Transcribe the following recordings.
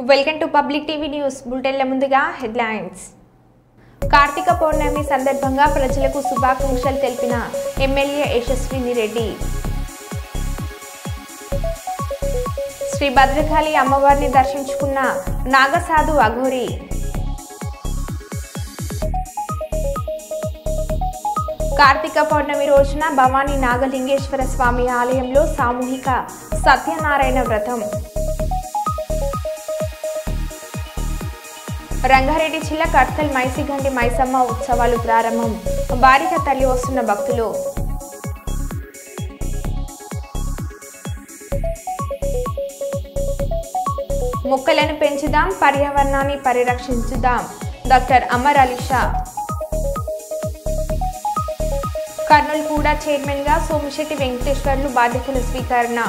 Welcome to public TV news బులెటిన్ల ముందుగా headlines. Karthika Pournami సందర్భంగా ప్రజలకు శుభాకాంక్షలు తెలిపిన ఎమ్మెల్యే యశస్విని రెడ్డి. శ్రీ భద్రకాళి అమ్మవారిని దర్శించుకున్న నాగసాధు అఘోరి. కార్తీక పౌర్ణమి రోజున భవానీ నాగలింగేశ్వర స్వామి ఆలయంలో సామూహిక సత్యనారాయణ వ్రతం. రంగారెడ్డి జిల్లా కట్కల్ మైసిగండి మైసమ్మ ఉత్సవాలు ప్రారంభం. భారీగా తరలి వస్తున్న భక్తులు. మొక్కలను పెంచుదాం, పర్యావరణాన్ని పరిరక్షించుదాం. డాక్టర్ అమర్ అలీ షా. కర్నూలు కూడా చైర్మన్ గా సోమిశెట్టి వెంకటేశ్వర్లు బాధ్యతల స్వీకరణ.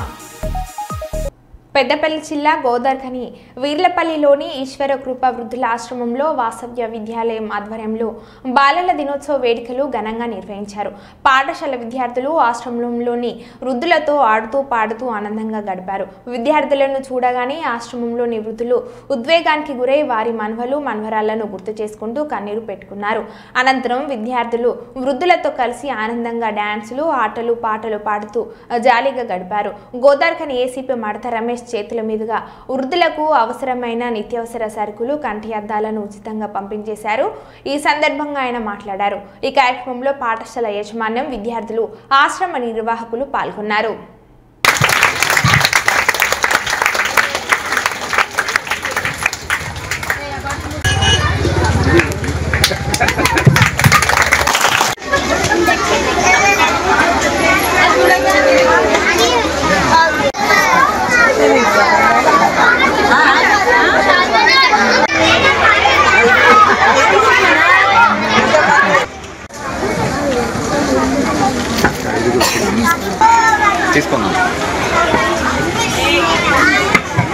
పెద్దపల్లి జిల్లా గోదార్ఖని వీర్లపల్లిలోని ఈశ్వర కృప వృద్ధుల ఆశ్రమంలో వాసవ్య విద్యాలయం ఆధ్వర్యంలో బాలల దినోత్సవ వేడుకలు ఘనంగా నిర్వహించారు. పాఠశాల విద్యార్థులు ఆశ్రమంలోని వృద్ధులతో ఆడుతూ పాడుతూ ఆనందంగా గడిపారు. విద్యార్థులను చూడగానే ఆశ్రమంలోని వృద్ధులు ఉద్వేగానికి గురై వారి మనవలు మనవరాళ్లను గుర్తు చేసుకుంటూ కన్నీరు పెట్టుకున్నారు. అనంతరం విద్యార్థులు వృద్ధులతో కలిసి ఆనందంగా డాన్సులు, ఆటలు, పాటలు పాడుతూ జాలీగా గడిపారు. గోదార్ఖని ఏసీపీ మడత రమేష్ చేతుల మీదుగా వృద్ధులకు అవసరమైన నిత్యావసర సరుకులు, కంటి అద్దాలను ఉచితంగా పంపించేశారు. ఈ సందర్భంగా ఆయన మాట్లాడారు. ఈ కార్యక్రమంలో పాఠశాల యాజమాన్యం, విద్యార్థులు, ఆశ్రమ నిర్వాహకులు పాల్గొన్నారు.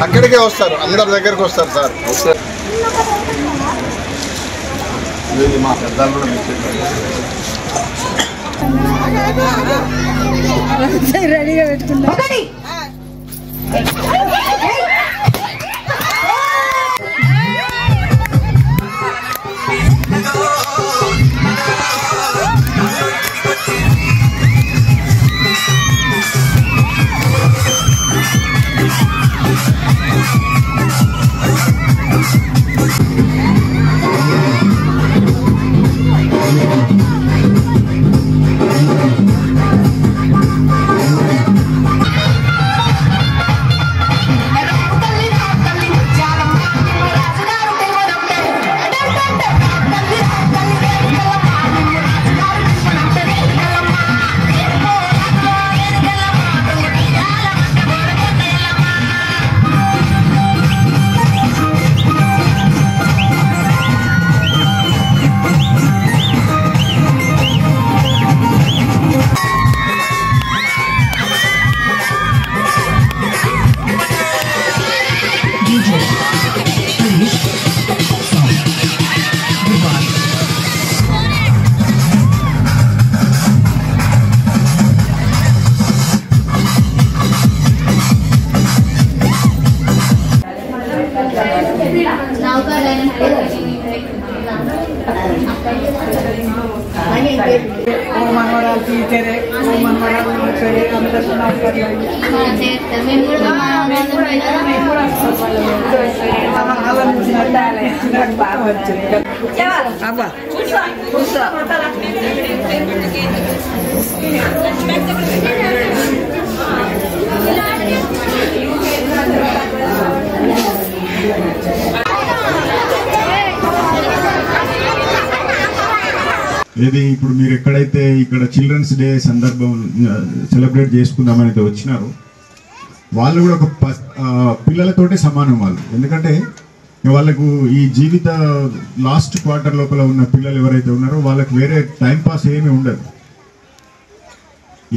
అక్కడికే వస్తారు, అందరి దగ్గరికి వస్తారు సార్. మా పెద్దలు కూడా రెడీగా పెట్టుకున్నా. ఇది ఇప్పుడు మీరు ఎక్కడైతే ఇక్కడ చిల్డ్రన్స్ డే సందర్భం సెలబ్రేట్ చేసుకుందామని వచ్చినారు, వాళ్ళు కూడా ఒక పిల్లలతోటే సమానం వాళ్ళు. ఎందుకంటే వాళ్ళకు ఈ జీవిత లాస్ట్ క్వార్టర్ లోపల ఉన్న పిల్లలు ఎవరైతే ఉన్నారో వాళ్ళకి వేరే టైంపాస్ ఏమీ ఉండదు.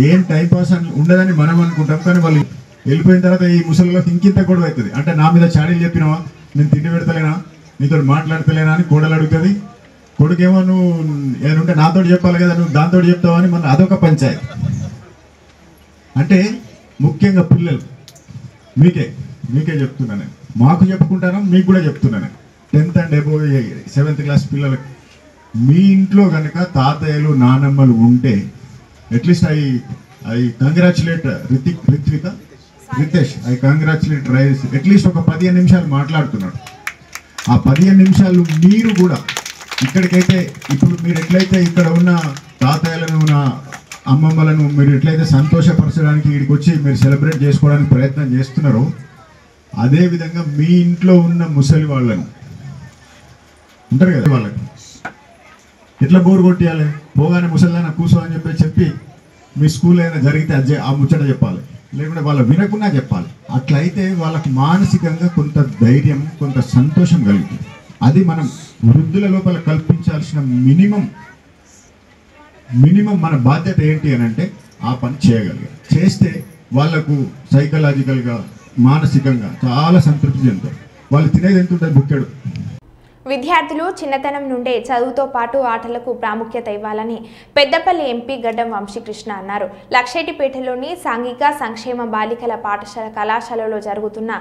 ఏం టైంపాస్ అని ఉండదని మనం అనుకుంటాం, కానీ వాళ్ళు వెళ్ళిపోయిన తర్వాత ఈ ముసలిలోకి ఇంకింత గొడవ అవుతుంది. అంటే నా మీద చాడీలు చెప్పినావా, నేను తిండి పెడతలేనా, నీతో మాట్లాడతలేనా అని కోడలు అడుగుతుంది. కొడుకేమో నువ్వు ఏదంటే నాతో చెప్పాలి కదా, నువ్వు దాంతో చెప్తావని మన అదొక పంచాయతీ. అంటే ముఖ్యంగా పిల్లలు మీకే మీకే చెప్తున్నాను, మాకు చెప్పుకుంటాను, మీకు కూడా చెప్తున్నాను. 10th and above 7th class పిల్లలకు మీ ఇంట్లో కనుక తాతయ్యలు నానమ్మలు ఉంటే at least I congratulate Ritesh, I congratulate రైస్. అట్లీస్ట్ ఒక 15 నిమిషాలు మాట్లాడుతున్నాడు. ఆ 15 నిమిషాలు మీరు కూడా ఇక్కడికైతే ఇప్పుడు మీరు ఎట్లయితే ఇక్కడ ఉన్న తాతయ్యలను నా అమ్మమ్మలను మీరు ఎట్లయితే సంతోషపరచడానికి ఇక్కడికి వచ్చి మీరు సెలబ్రేట్ చేసుకోవడానికి ప్రయత్నం చేస్తున్నారో అదేవిధంగా మీ ఇంట్లో ఉన్న ముసలి వాళ్ళని ఉంటారు కదా, వాళ్ళకి ఎట్లా బోర్ కొట్టియాలి, పోగానే ముసలిదాన కూర్చో అని చెప్పి మీ స్కూల్ అయినా జరిగితే ఆ ముచ్చట చెప్పాలి, లేకుంటే వాళ్ళు వినకుండా చెప్పాలి. అట్లయితే వాళ్ళకి మానసికంగా కొంత ధైర్యం, కొంత సంతోషం కలుగుతుంది. అది మనం వృద్ధుల లోపల కల్పించాల్సిన మినిమం మన బాధ్యత ఏంటి అని అంటే ఆ పని చేయగలిగారు. చేస్తే వాళ్లకు సైకలాజికల్గా మానసికంగా చాలా సంతృప్తి చెందుతారు. వాళ్ళు తినేది ఎంత ఉంటుంది బుక్కెడు. విద్యార్థులు చిన్నతనం నుండే చదువుతో పాటు ఆటలకు ప్రాముఖ్యత ఇవ్వాలని పెద్దపల్లి ఎంపీ గడ్డం వంశీకృష్ణ అన్నారు. లక్షేటిపేటలోని సాంఘిక సంక్షేమ బాలికల పాఠశాల కళాశాలలో జరుగుతున్న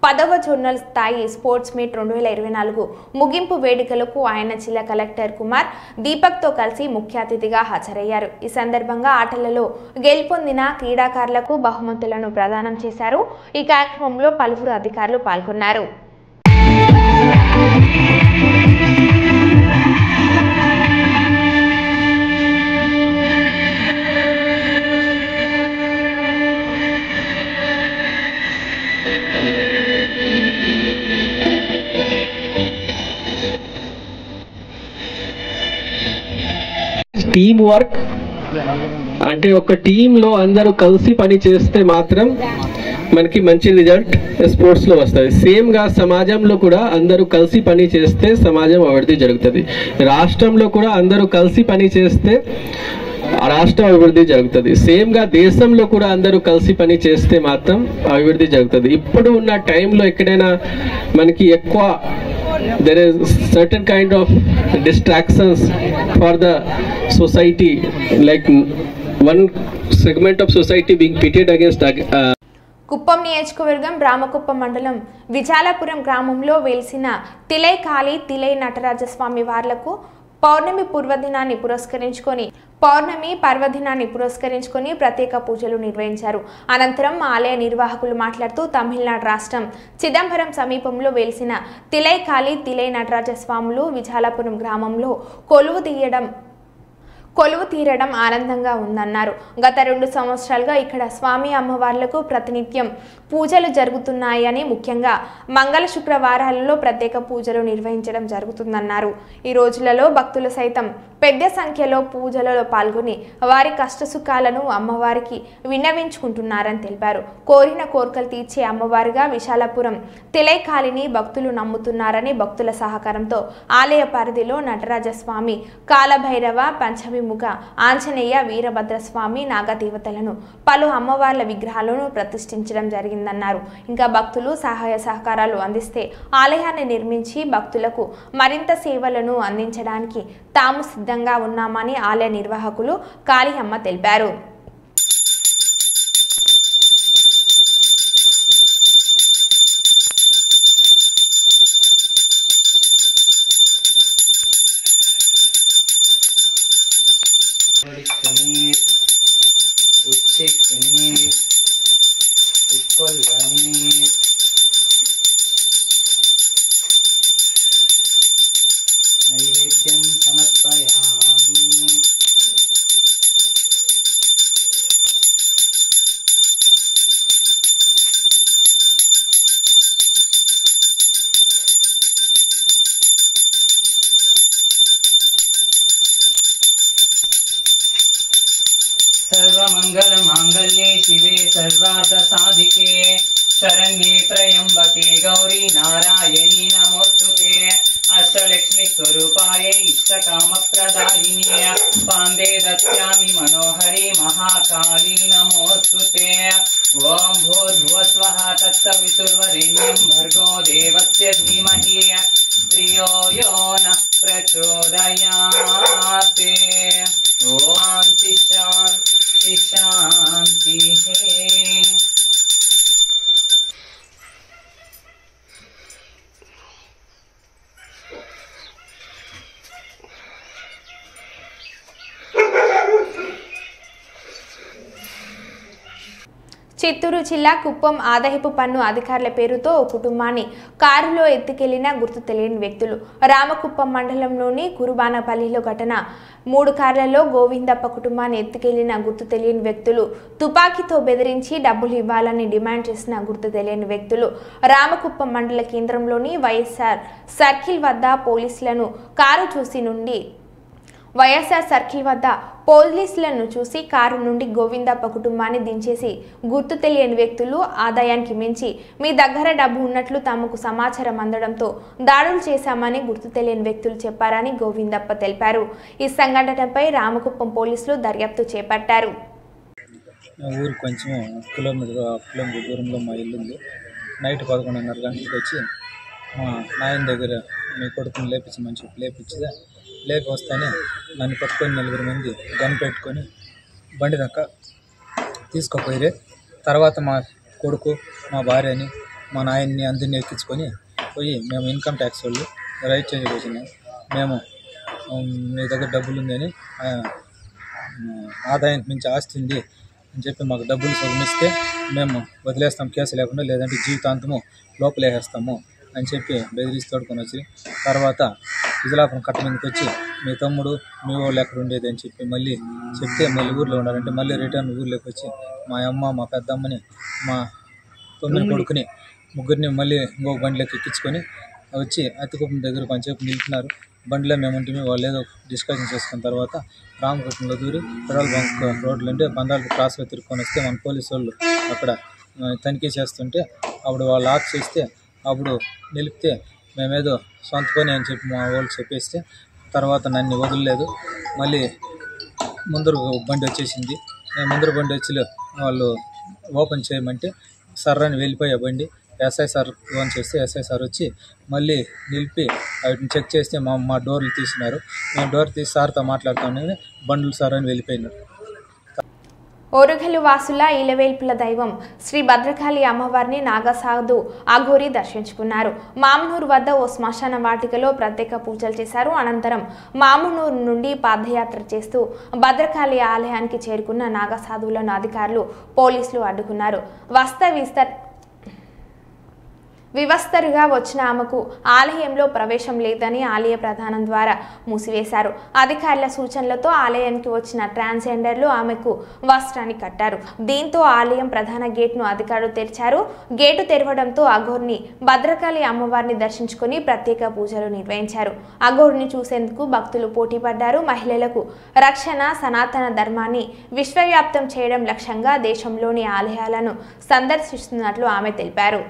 10వ జోనల్ స్థాయి స్పోర్ట్స్ మీట్ 2024 ముగింపు వేడుకలకు ఆయన జిల్లా కలెక్టర్ కుమార్ దీపక్తో కలిసి ముఖ్య అతిథిగా హాజరయ్యారు. ఈ సందర్భంగా ఆటలలో గెలుపొందిన క్రీడాకారులకు బహుమతులను ప్రదానం చేశారు. ఈ కార్యక్రమంలో పలువురు అధికారులు పాల్గొన్నారు. టీమ్ వర్క్ అంటే ఒక టీంలో అందరూ కలిసి పని చేస్తే మాత్రం మనకి మంచి రిజల్ట్ స్పోర్ట్స్ లో వస్తుంది. సేమ్ గా సమాజంలో కూడా అందరూ కలిసి పని చేస్తే సమాజం అభివృద్ధి జరుగుతుంది. రాష్ట్రంలో కూడా అందరూ కలిసి పని చేస్తే రాష్ట్రం అభివృద్ధి జరుగుతుంది. సేమ్ గా దేశంలో కూడా అందరూ కలిసి పని చేస్తే మాత్రం అభివృద్ధి జరుగుతుంది. ఇప్పుడు ఉన్న టైంలో ఎక్కడైనా మనకి ఎక్కువ there is certain kind of distractions for the society, like one segment of society being pitted against Kuppam నియోజకవర్గం రామకుప్పం మండలం విజాలపురం గ్రామంలో వెలిసిన తిలై కాళీ తిలై నటరాజస్వామి వార్లకు పౌర్ణమి పర్వదినాన్ని పురస్కరించుకొని ప్రత్యేక పూజలు నిర్వహించారు. అనంతరం ఆలయ నిర్వాహకులు మాట్లాడుతూ తమిళనాడు రాష్ట్రం చిదంబరం సమీపంలో వెలిసిన తిలై కాళీ తిలై నటరాజస్వాములు విజాలపురం గ్రామంలో కొలువు తీరడం ఆనందంగా ఉందన్నారు. గత 2 సంవత్సరాలుగా ఇక్కడ స్వామి అమ్మవార్లకు ప్రతినిత్యం పూజలు జరుగుతున్నాయని, ముఖ్యంగా మంగళ శుక్రవారాలలో ప్రత్యేక పూజలు నిర్వహించడం జరుగుతుందన్నారు. ఈ రోజులలో భక్తులు సైతం పెద్ద సంఖ్యలో పూజలలో పాల్గొని వారి కష్టసుఖాలను అమ్మవారికి విన్నవించుకుంటున్నారని తెలిపారు. కోరిన కోరికలు తీర్చే అమ్మవారిగా విశాలపురం తిలై కాళీని భక్తులు నమ్ముతున్నారని, భక్తుల సహకారంతో ఆలయ పరిధిలో నటరాజస్వామి, కాలభైరవ, పంచమిముఖ ఆంజనేయ, వీరభద్రస్వామి, నాగదేవతలను పలు అమ్మవార్ల విగ్రహాలను ప్రతిష్ఠించడం జరిగిందన్నారు. ఇంకా భక్తులు సహాయ సహకారాలు అందిస్తే ఆలయాన్ని నిర్మించి భక్తులకు మరింత సేవలను అందించడానికి తాము సిద్ధంగా ఉన్నామని ఆలయ నిర్వాహకులు కాళీయమ్మ తెలిపారు. నైవేద్యం సమర్పయామి. सर्वमंगलमांगल्ये शिवे सर्वार्थसाधिके शरण्ये त्र्यंबके गौरी नारायणी नमोस्तुते. अष्टलक्ष्मी स्वरूपायै इष्टकामप्रदायिनी पान्दे दस्यामि मनोहरी महाकाली नमोस्तुते. ओम भूर्भुवस्वः तत्सवितुर्वरेण्यं भर्गो देवस्य धीमहि धियो यो नः प्रचोदयात्. ओम शान्ति शान्तिः. చిత్తూరు జిల్లా కుప్పం ఆదాయపు పన్ను అధికారుల పేరుతో ఓ కుటుంబాన్ని కారులో ఎత్తుకెళ్లిన గుర్తు తెలియని వ్యక్తులు. రామకుప్పం మండలంలోని కురుబానపల్లిలో ఘటన. 3 కార్లలో గోవిందప్ప కుటుంబాన్ని ఎత్తుకెళ్లిన గుర్తు తెలియని వ్యక్తులు తుపాకీతో బెదిరించి డబ్బులు ఇవ్వాలని డిమాండ్ చేసిన గుర్తు తెలియని వ్యక్తులు రామకుప్పం మండల కేంద్రంలోని వైఎస్ఆర్ సర్కిల్ వద్ద పోలీసులను చూసి కారు నుండి గోవిందప్ప కుటుంబాన్ని దించేసి గుర్తు తెలియని వ్యక్తులు ఆదాయానికి మించి మీ దగ్గర డబ్బు ఉన్నట్లు తమకు సమాచారం అందడంతో దాడులు చేశామని గుర్తు తెలియని వ్యక్తులు చెప్పారని గోవిందప్ప తెలిపారు. ఈ సంఘటనపై రామకుప్పం పోలీసులు దర్యాప్తు చేపట్టారు. ఊరు కొంచెం కిలోమీటర్ దూరంలో మా ఇల్లు ఉంది. నైట్ 11:30 గంటలకు వచ్చి మా నాయన దగ్గర మీ కొడుకుని లేపించమని చెప్పి లేపి వస్తానే నన్ను పట్టుకొని 4 మంది గన్ పెట్టుకొని బండి దాకా తీసుకుపోయారు. తర్వాత మా కొడుకు, మా భార్యని, మా నాయన్ని అందరినీ ఎక్కించుకొని పోయి మేము ఇన్కమ్ ట్యాక్స్ వాళ్ళు రైట్ చేంజ్కి వచ్చినాం. మేము మీ దగ్గర డబ్బులు ఉందని, ఆదాయానికి మించి ఆస్తి ఉంది అని చెప్పి మాకు డబ్బులు సొమ్మిస్తే మేము వదిలేస్తాం కేసు లేకుండా, లేదంటే జీవితాంతము లోపలేసేస్తాము అని చెప్పి బెదిరించి తోడుకొని వచ్చి తర్వాత విజలాపురం కట్ట మీదకి వచ్చి మీ తమ్ముడు మీ వాళ్ళు ఎక్కడ ఉండేది అని చెప్పి మళ్ళీ చెప్తే మళ్ళీ ఊర్లో ఉండాలంటే మళ్ళీ రిటర్న్ ఊర్లోకి వచ్చి మా అమ్మ, మా పెద్దమ్మని, మా తొమ్మిది కొడుకుని ముగ్గురిని మళ్ళీ ఇంకొక బండిలోకి ఎక్కించుకొని వచ్చి అతికుప్పం దగ్గర కొంచెంసేపు నిలిపినారు. బండిలో మేము ఉంటుంది. వాళ్ళు ఏదో డిస్కషన్ చేసుకున్న తర్వాత రామకృష్ణలో దూరి పెట్రోల్ బంక్ రోడ్లు అంటే బండాలు క్రాస్లో తిరుక్కొని వస్తే మన పోలీసు వాళ్ళు అక్కడ తనిఖీ చేస్తుంటే అప్పుడు వాళ్ళు ఆఫ్ చేస్తే అప్పుడు నిలిపితే మేమేదో సొంత పని అని చెప్పి మా వాళ్ళు చెప్పేస్తే తర్వాత నన్ను వదలలేదు. మళ్ళీ ముందర బండి వచ్చేసింది. ముందర బండి వచ్చి వాళ్ళు ఓపెన్ చేయమంటే సర్రని వెళ్ళిపోయా బండి. ఎస్ఐ సార్ ఫోన్ చేస్తే ఎస్ఐ సార్ వచ్చి మళ్ళీ నిలిపి వాటిని చెక్ చేస్తే మా డోర్లు తీసినారు. మేము డోర్ తీసి సార్తో మాట్లాడుతామని బండ్లు సార్ అని వెళ్ళిపోయినారు. ఓరుగల్లు వాసుల ఇలవేల్పుల దైవం శ్రీ భద్రకాళి అమ్మవారిని నాగసాధు అఘోరి దర్శించుకున్నారు. మామనూరు వద్ద ఓ శ్మశాన వాటికలో ప్రత్యేక పూజలు చేశారు. అనంతరం మామనూరు నుండి పాదయాత్ర చేస్తూ భద్రకాళి ఆలయానికి చేరుకున్న నాగసాధువులను అధికారులు, పోలీసులు అడ్డుకున్నారు. వివస్తరుగా వచ్చిన ఆమెకు ఆలయంలో ప్రవేశం లేదని ఆలయ ప్రధానం ద్వారా మూసివేశారు. అధికారుల సూచనలతో ఆలయానికి వచ్చిన ట్రాన్స్జెండర్లు ఆమెకు వస్త్రాన్ని కట్టారు. దీంతో ఆలయం ప్రధాన గేట్ను అధికారులు తెరిచారు. గేటు తెరవడంతో అఘోర్ని భద్రకాళి అమ్మవారిని దర్శించుకుని ప్రత్యేక పూజలు నిర్వహించారు. అఘోర్ని చూసేందుకు భక్తులు పోటీపడ్డారు. మహిళలకు రక్షణ, సనాతన ధర్మాన్ని విశ్వవ్యాప్తం చేయడం లక్ష్యంగా దేశంలోని ఆలయాలను సందర్శిస్తున్నట్లు ఆమె తెలిపారు.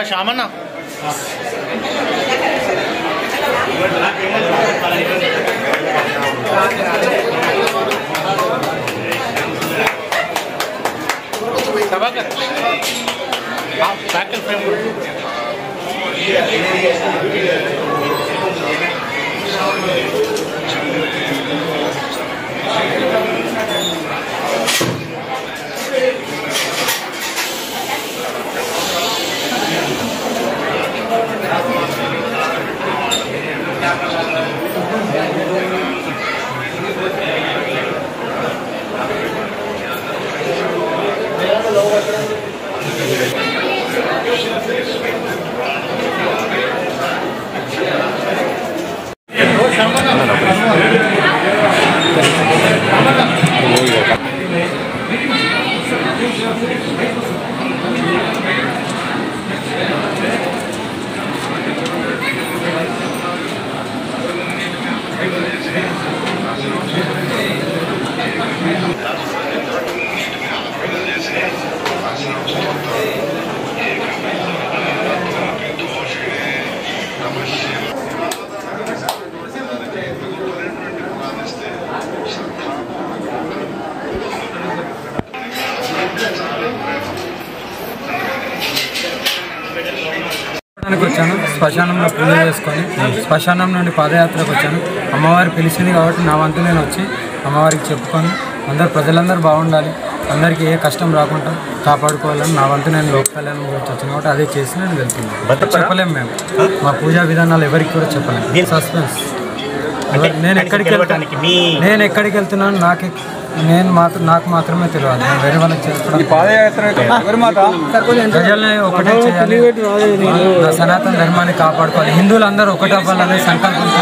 शामना వచ్చాను. శ్మశానంలో పూజ చేసుకొని శ్మశానం నుండి పాదయాత్రకు వచ్చాను. అమ్మవారు పిలిచింది కాబట్టి నా వంతు నేను వచ్చి అమ్మవారికి చెప్పుకొని ప్రజలందరూ బాగుండాలి, అందరికీ ఏ కష్టం రాకుండా కాపాడుకోవాలని నా వంతు నేను లోక కళ్యాణం గురించి వచ్చిన కాబట్టి అదే చేసి నేను వెళ్తున్నాను. చెప్పలేము మేము, మా పూజా విధానాలు ఎవరికి కూడా చెప్పలేము. సస్పెన్స్. నేను ఎక్కడికి వెళ్తున్నాను నాకు మాత్రమే తెలియాలి. నేను వేరే వాళ్ళకి చేసుకోవడం ప్రజల్ని ఒకటే చేయాలి, సనాతన ధర్మాన్ని కాపాడుకోవాలి, హిందువులు అందరూ ఒకటే అవ్వాలనే సంకల్పంతో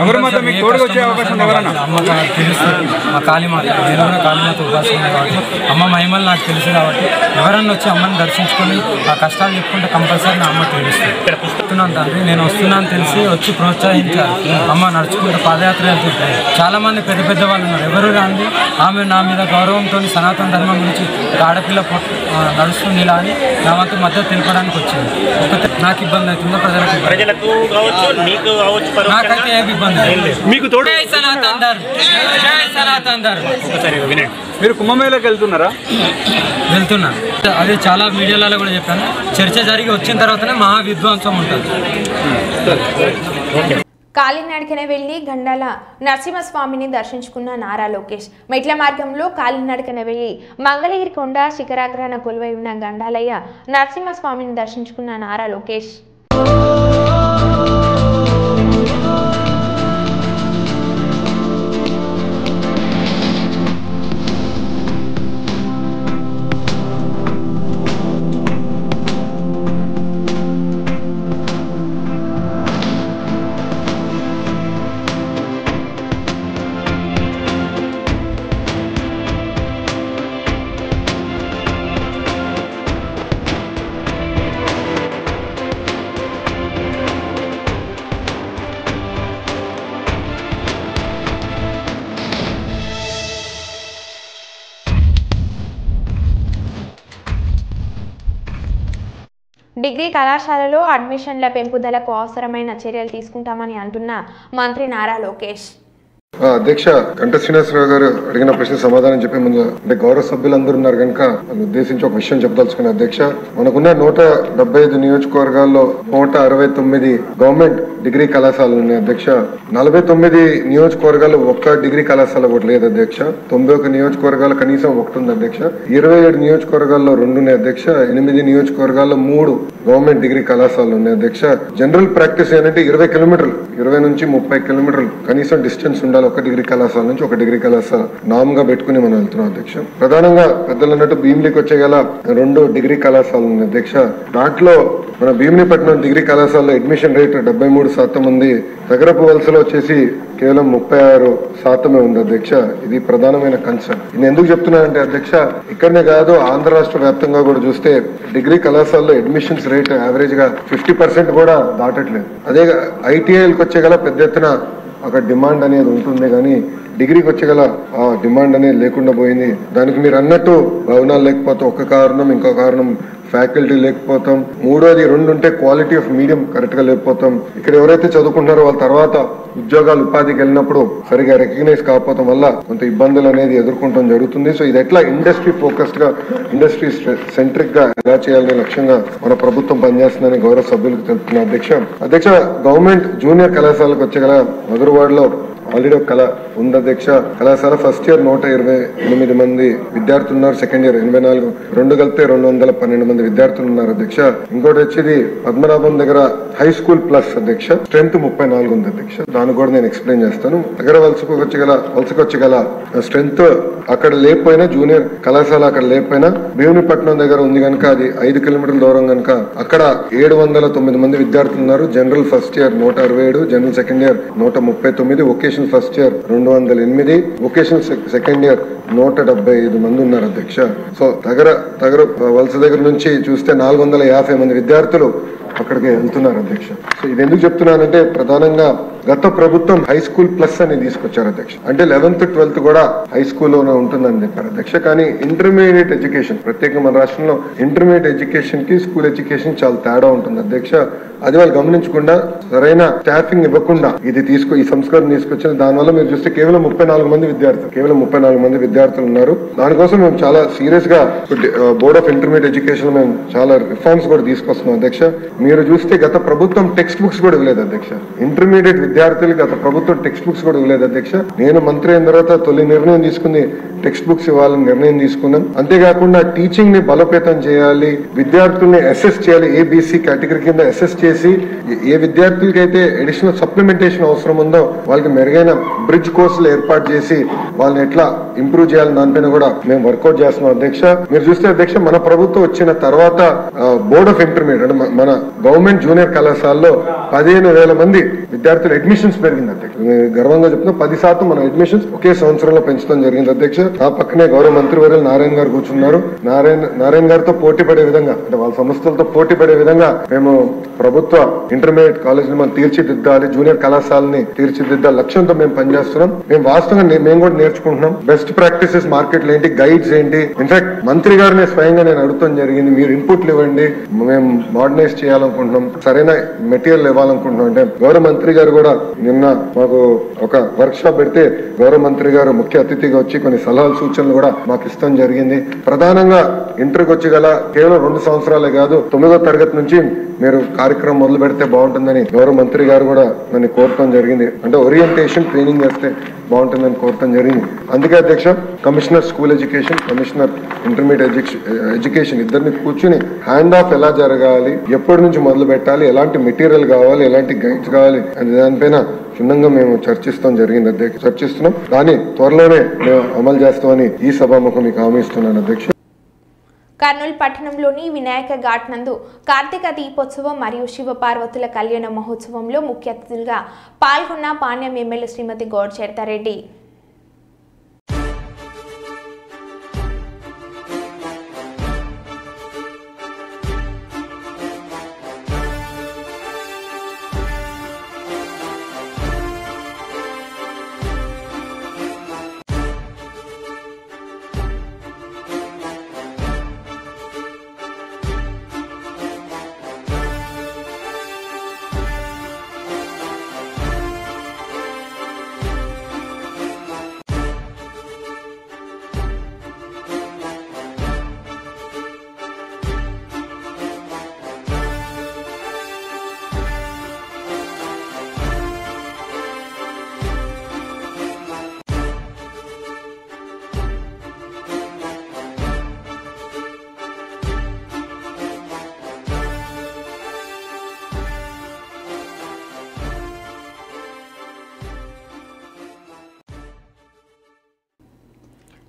అమ్మ తెలుసు. మా కాళీమాత, నేను కూడా కాళీమాత ఉపాసన కాబట్టి అమ్మ మహిమలు నాకు తెలుసు కాబట్టి ఎవరన్నా వచ్చి అమ్మని దర్శించుకొని ఆ కష్టాలు చెప్పుకుంటే కంపల్సరీ నా అమ్మ తెలుస్తున్నాను తండ్రి. నేను వస్తున్నాను తెలిసి వచ్చి ప్రోత్సహించారు. అమ్మ నడుచుకుంటూ పాదయాత్ర వెళ్తుంటాయి. చాలామంది పెద్ద పెద్ద వాళ్ళు ఉన్నారు, ఎవరు రాంది ఆమె నా మీద గౌరవంతో సనాతన ధర్మం గురించి ఆడపిల్ల నడుస్తుంది ఇలా అని నా వంతు మద్దతు తెలపడానికి వచ్చింది. ఒకటి నాకు ఇబ్బంది అవుతుందో ప్రజలకు నాకైతే ఏమి ఇబ్బంది మీకు మీరు కుంభమేళకి వెళ్తున్నాను. అది చాలా మీడియాలలో కూడా చెప్పాను. చర్చ జరిగి వచ్చిన తర్వాతనే మహా విధ్వంసం ఉంటుంది. కాలినడకనే వెళ్లి గండాల నరసింహస్వామిని దర్శించుకున్న నారా లోకేష్. మెట్ల మార్గంలో కాలినడకనే వెళ్లి మంగళగిరి కొండ శిఖరాగ్రాన కొలువై ఉన్న గండాలయ్య నరసింహస్వామిని దర్శించుకున్న నారా లోకేష్. డిగ్రీ కళాశాలలో అడ్మిషన్ల పెంపుదలకు అవసరమైన చర్యలు తీసుకుంటామని అంటున్న మంత్రి నారా లోకేష్. అధ్యక్ష కంట శ్రీనివాసరావు గారు అడిగిన ప్రశ్న సమాధానం చెప్పే ముందు అంటే గౌరవ సభ్యులందరూ ఉన్నారు కనుక వాళ్ళు ఉద్దేశించి ఒక విషయం చెప్పదలుచుకున్న అధ్యక్ష, మనకున్న 175 నియోజకవర్గాల్లో 169 గవర్నమెంట్ డిగ్రీ కళాశాలలు ఉన్నాయి అధ్యక్ష. 49 నియోజకవర్గాల్లో ఒక్క డిగ్రీ కళాశాల ఒకటి లేదు అధ్యక్ష. 91 నియోజకవర్గాలు కనీసం ఒకటి ఉంది అధ్యక్ష. 27 నియోజకవర్గాల్లో 2 ఉన్నాయి అధ్యక్ష. 8 నియోజకవర్గాల్లో 3 గవర్నమెంట్ డిగ్రీ కళాశాలలు ఉన్నాయి అధ్యక్ష. జనరల్ ప్రాక్టీస్ ఏంటంటే 20 కిలోమీటర్లు 20 నుంచి 30 కిలోమీటర్లు కనీసం డిస్టెన్స్ ఉండాలి ఒక డిగ్రీ కళాశాల నుంచి ఒక డిగ్రీ కళాశాల నామ్ గా పెట్టుకుని మనం వెళ్తున్నాం అధ్యక్ష. ప్రధానంగా పెద్దలు అన్నట్టు భీమిలీకి వచ్చే గల 2 డిగ్రీ కళాశాలలు ఉన్నాయి అధ్యక్ష. దాంట్లో మన భీమిలీపట్నం డిగ్రీ కళాశాలలో అడ్మిషన్ రేట్ 73% ఉంది. నగరపు వలసలో వచ్చేసి కేవలం 36% ఉంది అధ్యక్ష. ఇది ప్రధానమైన కన్సర్న్. నేను ఎందుకు చెప్తున్నానంటే అధ్యక్ష, ఇక్కడనే కాదు ఆంధ్ర రాష్ట్ర వ్యాప్తంగా కూడా చూస్తే డిగ్రీ కళాశాలలో అడ్మిషన్స్ రేట్ యావరేజ్ గా 50% కూడా దాటట్లేదు. అదే ఐటీఐలకు వచ్చే గల పెద్ద ఎత్తున అక్కడ డిమాండ్ అనేది ఉంటుంది కానీ డిగ్రీకి వచ్చేగల ఆ డిమాండ్ అనేది లేకుండా పోయింది. దానికి మీరు అన్నట్టు భవనాలు లేకపోతే ఒక కారణం, ఇంకో కారణం ఫ్యాకల్టీ లేకపోతాం, మూడోది 2 ఉంటే క్వాలిటీ ఆఫ్ మీడియం కరెక్ట్ గా లేకపోతాం. ఇక్కడ ఎవరైతే చదువుకుంటున్నారో వాళ్ళ తర్వాత ఉద్యోగాలు ఉపాధికి వెళ్ళినప్పుడు సరిగా రికగ్నైజ్ కాకపోవడం వల్ల కొంత ఇబ్బందులు అనేది ఎదుర్కొంటాం జరుగుతుంది. సో ఇది ఎట్లా ఇండస్ట్రీ ఫోకస్డ్ గా ఇండస్ట్రీ సెంట్రిక్ గా ఎలా చేయాలనే లక్ష్యంగా మన ప్రభుత్వం పనిచేస్తుందని గౌరవ సభ్యులకు తెలుపుతున్న అధ్యక్ష గవర్నమెంట్ జూనియర్ కళాశాలకు వచ్చే గల మధురవాడలో ఆల్రెడీ ఒక కళ ఉంది అధ్యక్ష. కళాశాల ఫస్ట్ ఇయర్ 128 మంది విద్యార్థులు ఉన్నారు. సెకండ్ ఇయర్ 84, 2 కలిపితే 212 మంది విద్యార్థులు ఉన్నారు అధ్యక్ష. ఇంకోటి వచ్చేది పద్మనాభం దగ్గర హై స్కూల్ ప్లస్ అధ్యక్ష స్ట్రెంత్ 34 ఉంది అధ్యక్ష. దాన్ని కూడా నేను ఎక్స్ప్లెయిన్ చేస్తాను. దగ్గర వలసకొచ్చగల స్ట్రెంత్ అక్కడ లేకపోయినా జూనియర్ కళాశాల అక్కడ లేకపోయినా భీమునిపట్నం దగ్గర ఉంది కనుక అది 5 కిలోమీటర్ల దూరం కనుక అక్కడ 709 మంది విద్యార్థులు ఉన్నారు. General first year 167, general second year 139, vocational first year 208, vocational second year 175 మంది ఉన్నారు అధ్యక్ష. సో దగ్గర వలస దగ్గర నుంచి చూస్తే 450 మంది విద్యార్థులు అక్కడికి వెళ్తున్నారు అధ్యక్ష. సో ఇది ఎందుకు చెప్తున్నానంటే ప్రధానంగా గత ప్రభుత్వం హై స్కూల్ ప్లస్ అని తీసుకొచ్చారు అధ్యక్ష. అంటే 11th 12th కూడా హై స్కూల్లోనే ఉంటుందని చెప్పారు అధ్యక్ష. కానీ ఇంటర్మీడియట్ ఎడ్యుకేషన్ ప్రత్యేకంగా మన రాష్ట్రంలో ఇంటర్మీడియట్ ఎడ్యుకేషన్ కి స్కూల్ ఎడ్యుకేషన్ చాలా తేడా ఉంటుంది అధ్యక్ష. అది వాళ్ళు గమనించకుండా సరైన స్టాఫింగ్ ఇవ్వకుండా ఈ సంస్కరణ తీసుకొచ్చిన దానివల్ల మీరు చూస్తే కేవలం 34 మంది విద్యార్థులు ఉన్నారు. దానికోసం మేము చాలా సీరియస్ గా బోర్డ్ ఆఫ్ ఇంటర్మీడియట్ ఎడ్యుకేషన్ మేము చాలా రిఫార్మ్స్ కూడా తీసుకొస్తున్నాం అధ్యక్ష. మీరు చూస్తే గత ప్రభుత్వం టెక్స్ట్ బుక్స్ కూడా ఇవ్వలేదు అధ్యక్ష. ఇంటర్మీడియట్ విద్యార్థులు గత ప్రభుత్వం టెక్స్ట్ బుక్స్ కూడా ఇవ్వలేదు అధ్యక్ష. నేను మంత్రి అయిన తర్వాత తొలి నిర్ణయం తీసుకుంది టెక్స్ట్ బుక్స్ ఇవ్వాలని నిర్ణయం తీసుకున్నాం. అంతేకాకుండా టీచింగ్ ని బలోపేతం చేయాలి, విద్యార్థుల్ని అసెస్ చేయాలి, ఏబిసి కేటగిరీ కింద అసెస్ చేసి ఏ విద్యార్థులకి అయితే అడిషనల్ సప్లిమెంటేషన్ అవసరం ఉందో వాళ్ళకి మెరుగైన బ్రిడ్జ్ కోర్సులు ఏర్పాటు చేసి వాళ్ళని ఎట్లా ఇంప్రూవ్ చేయాలని దానిపైన కూడా మేము వర్కౌట్ చేస్తున్నాం అధ్యక్ష. మీరు చూస్తే అధ్యక్ష, మన ప్రభుత్వం వచ్చిన తర్వాత బోర్డ్ ఆఫ్ ఇంటర్మీడియట్ అంటే మన గవర్నమెంట్ జూనియర్ కళాశాలలో 15,000 మంది విద్యార్థులు అడ్మిషన్స్ పెరిగింది అధ్యక్ష. గర్వంగా చెప్తున్నా 10% మన అడ్మిషన్స్ ఒకే సంవత్సరంలో పెంచడం జరిగింది అధ్యక్ష. ఆ పక్కనే గౌరవ మంత్రి వర్యులు నారాయణ గారు కూర్చున్నారు. నారాయణ గారితో పోటీ పడే విధంగా అంటే వాళ్ళ సంస్థలతో పోటీ పడే విధంగా మేము ప్రభుత్వ ఇంటర్మీడియట్ కాలేజీని మనం తీర్చిదిద్దాలి, జూనియర్ కళాశాలని తీర్చిదిద్దాలి లక్ష్యంతో మేము పనిచేస్తున్నాం. మేము వాస్తవంగా మేము కూడా నేర్చుకుంటున్నాం. బెస్ట్ ప్రాక్టీసెస్ మార్కెట్లు ఏంటి, గైడ్స్ ఏంటి. ఇన్ఫాక్ట్ మంత్రి గారిని స్వయంగా నేను అడుగుతాం జరిగింది, మీరు ఇన్పుట్లు ఇవ్వండి, మేము మోడర్నైజ్ చేయాలనుకుంటున్నాం, సరైన మెటీరియల్ ఇవ్వాలనుకుంటున్నాం. అంటే గౌరవ మంత్రి గారు కూడా నిన్న మాకు ఒక వర్క్ షాప్ పెడితే గౌరవ మంత్రి గారు ముఖ్య అతిథిగా వచ్చి కొన్ని సలహాలు సూచనలు కూడా మాకు ఇస్తాం జరిగింది. ప్రధానంగా ఇంటర్కి వచ్చి గల కేవలం 2 సంవత్సరాలే కాదు 9వ తరగతి నుంచి మీరు కార్యక్రమం మొదలు పెడితే బాగుంటుందని గౌరవ మంత్రి గారు కూడా నన్ను కోరటం జరిగింది. అంటే ఓరియంటేషన్ ట్రైనింగ్ చేస్తే బాగుంటుందని కోరటం జరిగింది. అందుకే అధ్యక్ష, commissioner school education, commissioner intermediate education ఇద్దరిని కూర్చుని హ్యాండ్ ఆఫ్ ఎలా జరగాలి, ఎప్పటి నుంచి మొదలు పెట్టాలి, ఎలాంటి మెటీరియల్ కావాలి, ఎలాంటి గైడ్స్ కావాలి అనే దానిపైన క్షుణ్ణంగా మేము చర్చిస్తాం జరిగింది అధ్యక్ష. చర్చిస్తున్నాం, కానీ త్వరలోనే మేము అమలు చేస్తామని ఈ సభాముఖం మీకు హామీ ఇస్తున్నాను అధ్యక్ష. కర్నూలు పట్టణంలోని వినాయక ఘాట్ నందు కార్తీక దీపోత్సవం మరియు శివ పార్వతుల కళ్యాణ మహోత్సవంలో ముఖ్య అతిథులుగా పాల్గొన్న పాణ్యం ఎమ్మెల్యే శ్రీమతి గౌడ్ చరితారెడ్డి.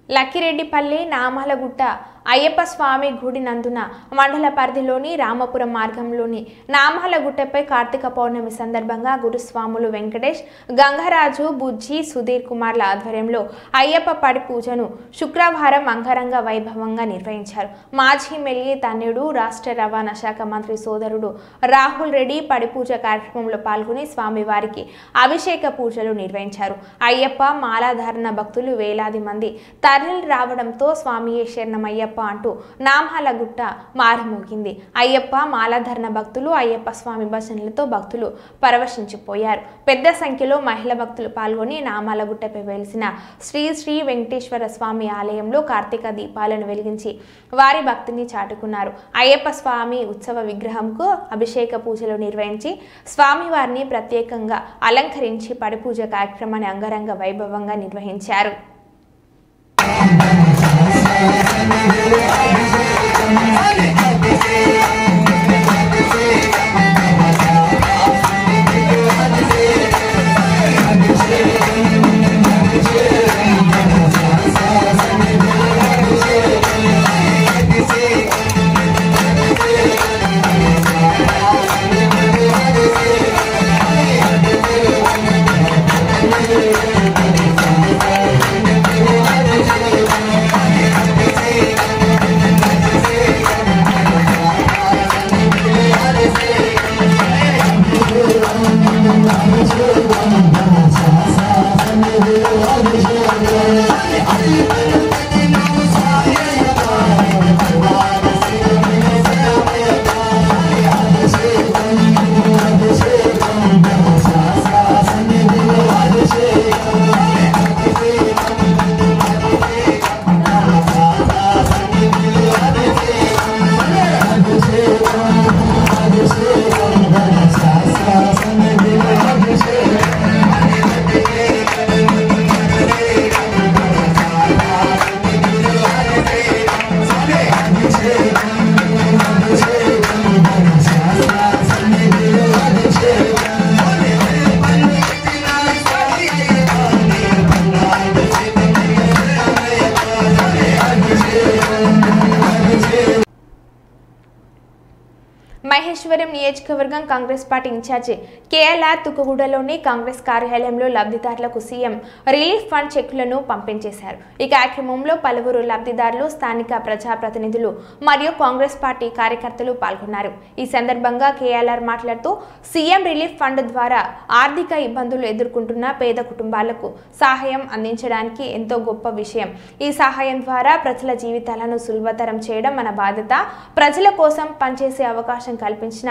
లక్కిరెడ్డిపల్లి నామాలగుట్ట అయ్యప్ప స్వామి గుడి నందున మండల పరిధిలోని రామపురం మార్గంలోని నామాలగుట్టపై కార్తీక పౌర్ణమి సందర్భంగా గురుస్వాములు వెంకటేష్, గంగరాజు, బుజ్జి, సుధీర్ కుమార్ల ఆధ్వర్యంలో అయ్యప్ప పడి పూజను శుక్రవారం అంగరంగ వైభవంగా నిర్వహించారు. మాజీ ఎమ్మెల్యే తన్నుడు రాష్ట్ర రవాణా శాఖ మంత్రి సోదరుడు రాహుల్ రెడ్డి పడి పూజ కార్యక్రమంలో పాల్గొని స్వామివారికి అభిషేక పూజలు నిర్వహించారు. అయ్యప్ప మాలాధారణ భక్తులు వేలాది మంది తరలి రావడంతో స్వామియే శరణమయ్యప్ప అంటూ నామాలగుట్ట మారుమోగింది. అయ్యప్ప మాలాధరణ భక్తులు అయ్యప్ప స్వామి భజనలతో భక్తులు పరవశించిపోయారు. పెద్ద సంఖ్యలో మహిళా భక్తులు పాల్గొని నామాలగుట్టపై వెలిసిన శ్రీ శ్రీ వెంకటేశ్వర స్వామి ఆలయంలో కార్తీక దీపాలను వెలిగించి వారి భక్తిని చాటుకున్నారు. అయ్యప్ప స్వామి ఉత్సవ విగ్రహంకు అభిషేక పూజలు నిర్వహించి స్వామివారిని ప్రత్యేకంగా అలంకరించి పడిపూజ కార్యక్రమాన్ని అంగరంగ వైభవంగా నిర్వహించారు. మహేశ్వరం నియోజకవర్గం కాంగ్రెస్ పార్టీ ఇన్ఛార్జి కేఎల్ఆర్ తుక్కుగూడలోని కాంగ్రెస్ కార్యాలయంలో లబ్ధిదారులకు సీఎం రిలీఫ్ ఫండ్ చెక్కులను పంపించేశారు. ఈ కార్యక్రమంలో పలువురు లబ్ధిదారులు, స్థానిక ప్రజాప్రతినిధులు మరియు కాంగ్రెస్ పార్టీ కార్యకర్తలు పాల్గొన్నారు. ఈ సందర్భంగా కేఎల్ఆర్ మాట్లాడుతూ సీఎం రిలీఫ్ ఫండ్ ద్వారా ఆర్థిక ఇబ్బందులు ఎదుర్కొంటున్న పేద కుటుంబాలకు సహాయం అందించడానికి ఎంతో గొప్ప విషయం. ఈ సహాయం ద్వారా ప్రజల జీవితాలను సులభతరం చేయడం మన బాధ్యత. ప్రజల కోసం పనిచేసే అవకాశం కల్పించిన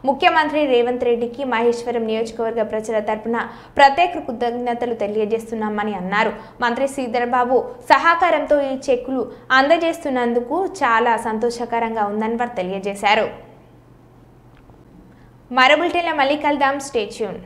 ముఖ్యమంత్రి రేవంత్ రెడ్డికి మహేశ్వరం నియోజకవర్గ ప్రజల తరపున ప్రత్యేక కృతజ్ఞతలు తెలియజేస్తున్నామని అన్నారు. మంత్రి శ్రీధర్ బాబు సహకారంతో ఈ చెక్కులు అందజేస్తున్నందుకు చాలా సంతోషకరంగా ఉందని వారు తెలియజేశారు. మరో బులెటిన్లో మళ్ళీ కలుద్దాం. Stay tune.